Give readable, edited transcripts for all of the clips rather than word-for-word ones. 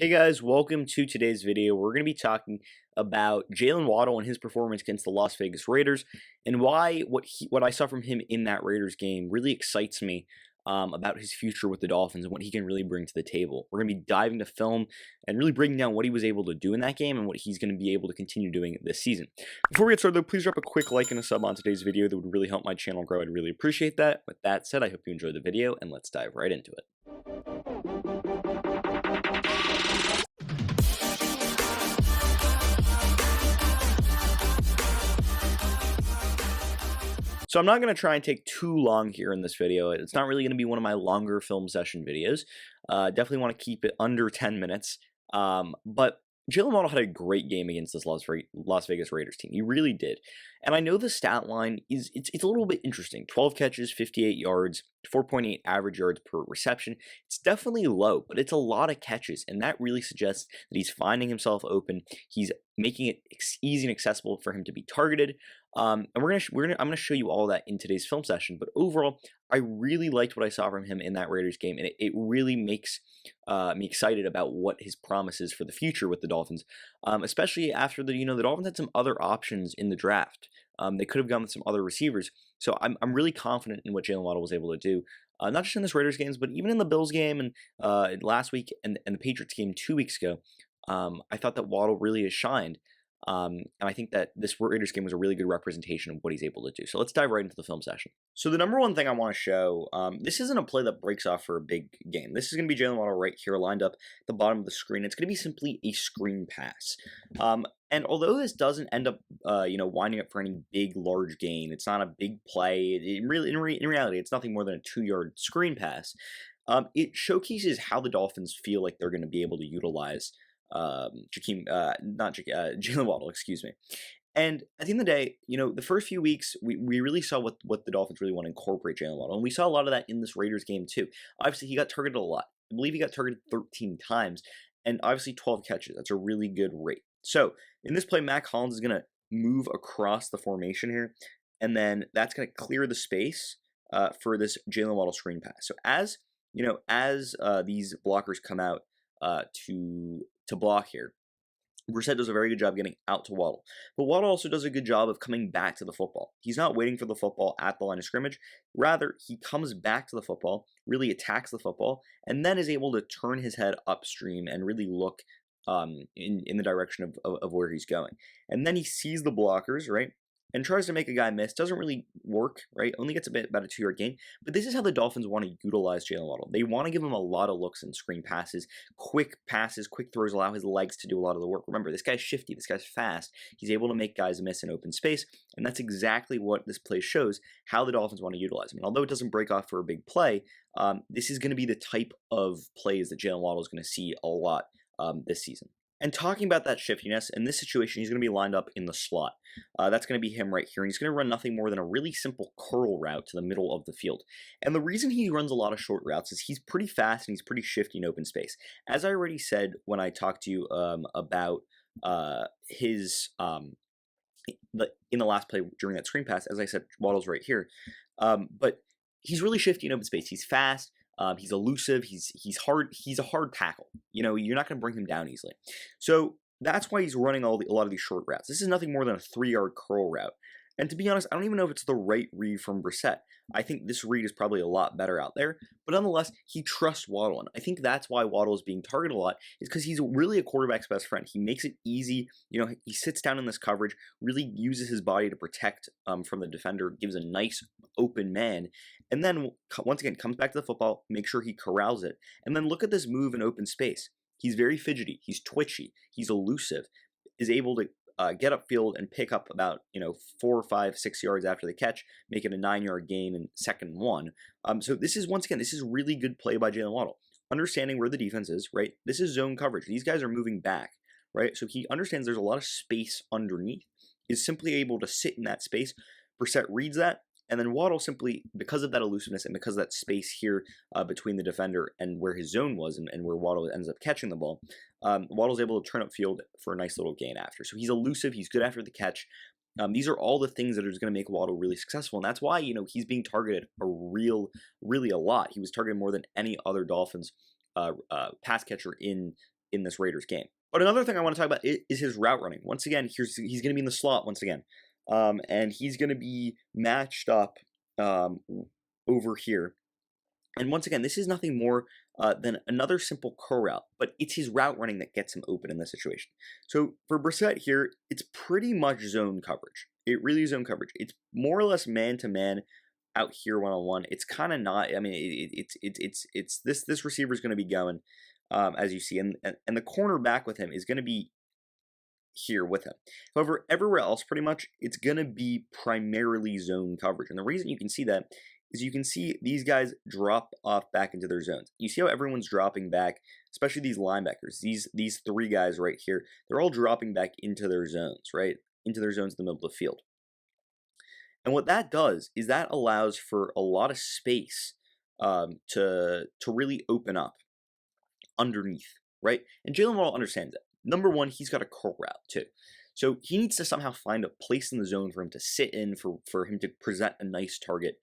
Hey guys, welcome to today's video. We're going to be talking about Jaylen Waddle and his performance against the Las Vegas Raiders, and why what I saw from him in that Raiders game really excites me about his future with the Dolphins and what he can really bring to the table. We're going to be diving to film and really breaking down what he was able to do in that game and what he's going to be able to continue doing this season. Before we get started, though, please drop a quick like and a sub on today's video. That would really help my channel grow. I'd really appreciate that. With that said, I hope you enjoyed the video, and let's dive right into it. So I'm not going to try and take too long here in this video. It's not really going to be one of my longer film session videos. Definitely want to keep it under 10 minutes. But Jaylen Waddle had a great game against this Las Vegas Raiders team. He really did. And I know the stat line is it's a little bit interesting. 12 catches, 58 yards, 4.8 average yards per reception. It's definitely low, but it's a lot of catches, and that really suggests that he's finding himself open. He's making it easy and accessible for him to be targeted. And I'm gonna show you all that in today's film session. But overall, I really liked what I saw from him in that Raiders game, and it really makes me excited about what his promise is for the future with the Dolphins, especially after the Dolphins had some other options in the draft. They could have gone with some other receivers, so I'm really confident in what Jaylen Waddle was able to do, not just in this Raiders games, but even in the Bills game and last week and the Patriots game 2 weeks ago. I thought that Waddle really has shined. And I think that this Raiders game was a really good representation of what he's able to do. So let's dive right into the film session. So the number one thing I want to show, this isn't a play that breaks off for a big game. This is going to be Jaylen Waddle right here lined up at the bottom of the screen. It's going to be simply a screen pass. And although this doesn't end up, winding up for any big, large gain, it's not a big play. In reality, it's nothing more than a 2-yard screen pass. It showcases how the Dolphins feel like they're going to be able to utilize Jaylen Waddle, excuse me. And at the end of the day, the first few weeks, we really saw what the Dolphins really want to incorporate Jaylen Waddle. And we saw a lot of that in this Raiders game too. Obviously, he got targeted a lot. I believe he got targeted 13 times, and obviously 12 catches. That's a really good rate. So in this play, Mac Hollins is going to move across the formation here, and then that's going to clear the space for this Jaylen Waddle screen pass. So as these blockers come out to block here, Brissett does a very good job getting out to Waddle. But Waddle also does a good job of coming back to the football. He's not waiting for the football at the line of scrimmage. Rather, he comes back to the football, really attacks the football, and then is able to turn his head upstream and really look in the direction of where he's going. And then he sees the blockers, right? And tries to make a guy miss. Doesn't really work, right? Only gets about a 2-yard gain. But this is how the Dolphins want to utilize Jaylen Waddle. They want to give him a lot of looks and screen passes, quick throws, allow his legs to do a lot of the work. Remember, this guy's shifty. This guy's fast. He's able to make guys miss in open space. And that's exactly what this play shows, how the Dolphins want to utilize him. And although it doesn't break off for a big play, this is going to be the type of plays that Jaylen Waddle is going to see a lot this season. And talking about that shiftiness, in this situation, he's going to be lined up in the slot. That's going to be him right here, and he's going to run nothing more than a really simple curl route to the middle of the field. And the reason he runs a lot of short routes is he's pretty fast and he's pretty shifty in open space. As I already said when I talked to you about his in the last play during that screen pass, as I said, Waddle's right here. But he's really shifty in open space. He's fast. He's elusive. He's hard. He's a hard tackle. You're not going to bring him down easily. So that's why he's running a lot of these short routes. This is nothing more than a 3-yard curl route. And to be honest, I don't even know if it's the right read from Brissett. I think this read is probably a lot better out there. But nonetheless, he trusts Waddle. And I think that's why Waddle is being targeted a lot, is because he's really a quarterback's best friend. He makes it easy. He sits down in this coverage, really uses his body to protect from the defender, gives a nice open man. And then, once again, comes back to the football, makes sure he corrals it. And then look at this move in open space. He's very fidgety. He's twitchy. He's elusive. Is able to get upfield and pick up about 4, 5, 6 yards after the catch, make it a 9-yard gain in second and 1. So this is really good play by Jaylen Waddle, understanding where the defense is. Right, this is zone coverage. These guys are moving back. Right, so he understands there's a lot of space underneath. Is simply able to sit in that space. Brissett reads that. And then Waddle simply, because of that elusiveness and because of that space here between the defender and where his zone was and where Waddle ends up catching the ball, Waddle's able to turn upfield for a nice little gain after. So he's elusive, he's good after the catch. These are all the things that are going to make Waddle really successful. And that's why, he's being targeted really a lot. He was targeted more than any other Dolphins pass catcher in in this Raiders game. But another thing I want to talk about is his route running. Once again, he's going to be in the slot once again, and he's going to be matched up over here. And once again, this is nothing more than another simple curl route, but it's his route running that gets him open in this situation. So for Brissett here, it's pretty much zone coverage. It really is zone coverage. It's more or less man-to-man out here one-on-one. It's kind of not. I mean, it's this receiver is going to be going as you see, and the cornerback with him is going to be here with him. However, everywhere else, pretty much, it's going to be primarily zone coverage, and the reason you can see that is you can see these guys drop off back into their zones. You see how everyone's dropping back, especially these linebackers. These three guys right here, they're all dropping back into their zones, right? Into their zones in the middle of the field. And what that does is that allows for a lot of space to really open up underneath, right? And Jaylen Waddle understands that. Number one, he's got a curl route too. So he needs to somehow find a place in the zone for him to sit in, for him to present a nice target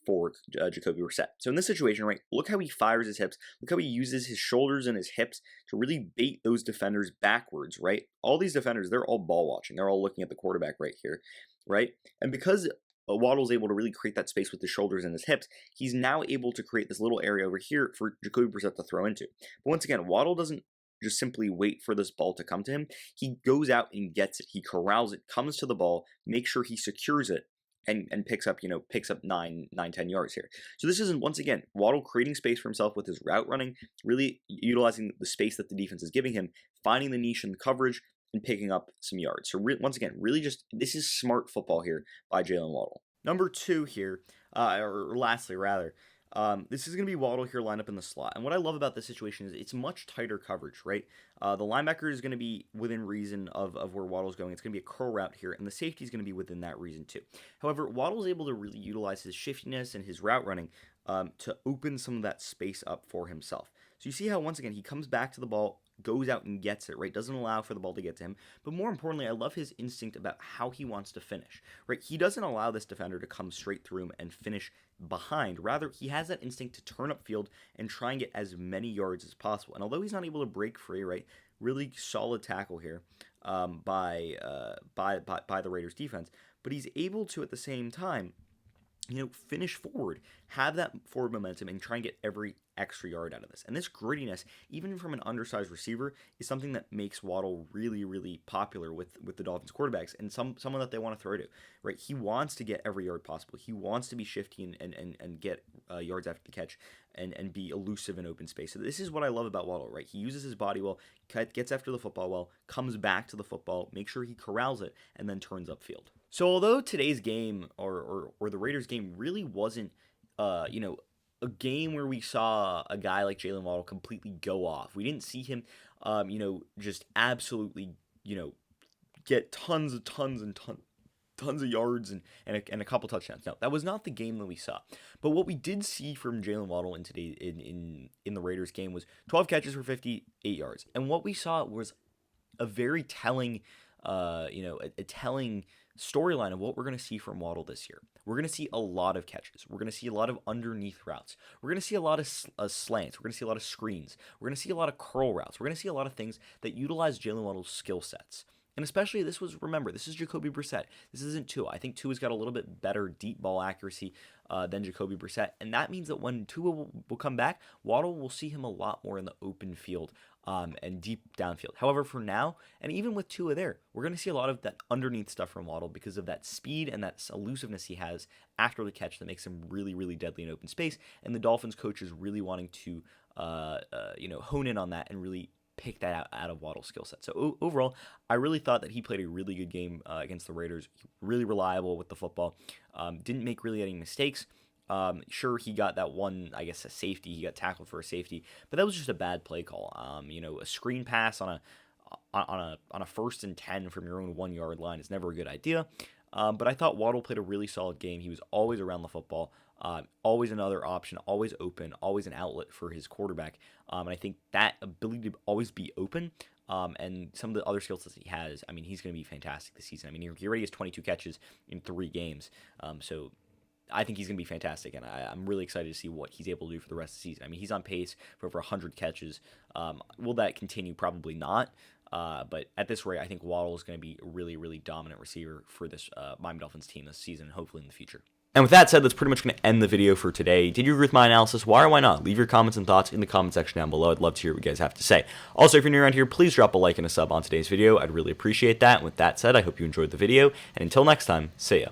for Jacoby Brissett. So in this situation, right, look how he fires his hips. Look how he uses his shoulders and his hips to really bait those defenders backwards, right? All these defenders, they're all ball watching. They're all looking at the quarterback right here, right? And because Waddle's able to really create that space with his shoulders and his hips, he's now able to create this little area over here for Jacoby Brissett to throw into. But once again, Waddle doesn't just simply wait for this ball to come to him. He goes out and gets it. He corrals it, comes to the ball, makes sure he secures it, and picks up 9-10 yards here. So this isn't, once again, Waddle creating space for himself with his route running, really utilizing the space that the defense is giving him, finding the niche in the coverage, and picking up some yards. So once again, really just, this is smart football here by Jaylen Waddle. Number two here, or lastly rather, this is going to be Waddle here lined up in the slot. And what I love about this situation is it's much tighter coverage, right? The linebacker is going to be within reason of where Waddle's going. It's going to be a curl route here, and the safety is going to be within that reason too. However, Waddle's able to really utilize his shiftiness and his route running to open some of that space up for himself. So you see how, once again, he comes back to the ball, goes out and gets it, right? Doesn't allow for the ball to get to him. But more importantly, I love his instinct about how he wants to finish, right? He doesn't allow this defender to come straight through him and finish behind. Rather, he has that instinct to turn upfield and try and get as many yards as possible. And although he's not able to break free, right? Really solid tackle here by the Raiders defense, but he's able to, at the same time, finish forward, have that forward momentum, and try and get every extra yard out of this. And this grittiness, even from an undersized receiver, is something that makes Waddle really, really popular with the Dolphins quarterbacks, and someone that they want to throw to, right? He wants to get every yard possible. He wants to be shifty and get yards after the catch and be elusive in open space. So this is what I love about Waddle, right? He uses his body well, gets after the football well, comes back to the football, makes sure he corrals it, and then turns upfield. So although today's game or the Raiders game really wasn't, a game where we saw a guy like Jaylen Waddle completely go off. We didn't see him, just absolutely, get tons of yards and a couple touchdowns. No, that was not the game that we saw. But what we did see from Jaylen Waddle in today in the Raiders game was 12 catches for 58 yards. And what we saw was a very telling, a telling storyline of what we're going to see from Waddle this year. We're going to see a lot of catches. We're going to see a lot of underneath routes. We're going to see a lot of slants. We're going to see a lot of screens. We're going to see a lot of curl routes. We're going to see a lot of things that utilize Jaylen Waddle's skill sets. And especially this is Jacoby Brissett. This isn't Tua. I think Tua's got a little bit better deep ball accuracy than Jacoby Brissett. And that means that when Tua will come back, Waddle will see him a lot more in the open field and deep downfield. However, for now, and even with Tua there, we're going to see a lot of that underneath stuff from Waddle because of that speed and that elusiveness he has after the catch that makes him really, really deadly in open space. And the Dolphins coach is really wanting to, hone in on that and really pick that out of Waddle's skill set. So overall, I really thought that he played a really good game against the Raiders. Really reliable with the football. Didn't make really any mistakes. Sure, he got that one, I guess, a safety. He got tackled for a safety, but that was just a bad play call. A screen pass on a 1st and 10 from your own 1 yard line is never a good idea. But I thought Waddle played a really solid game. He was always around the football, always another option, always open, always an outlet for his quarterback. And I think that ability to always be open and some of the other skills that he has, he's going to be fantastic this season. He already has 22 catches in 3 games. So I think he's going to be fantastic, and I'm really excited to see what he's able to do for the rest of the season. I mean, he's on pace for over 100 catches. Will that continue? Probably not. But at this rate, I think Waddle is going to be a really, really dominant receiver for this Miami Dolphins team this season, and hopefully in the future. And with that said, that's pretty much going to end the video for today. Did you agree with my analysis? Why or why not? Leave your comments and thoughts in the comment section down below. I'd love to hear what you guys have to say. Also, if you're new around here, please drop a like and a sub on today's video. I'd really appreciate that. And with that said, I hope you enjoyed the video. And until next time, see ya.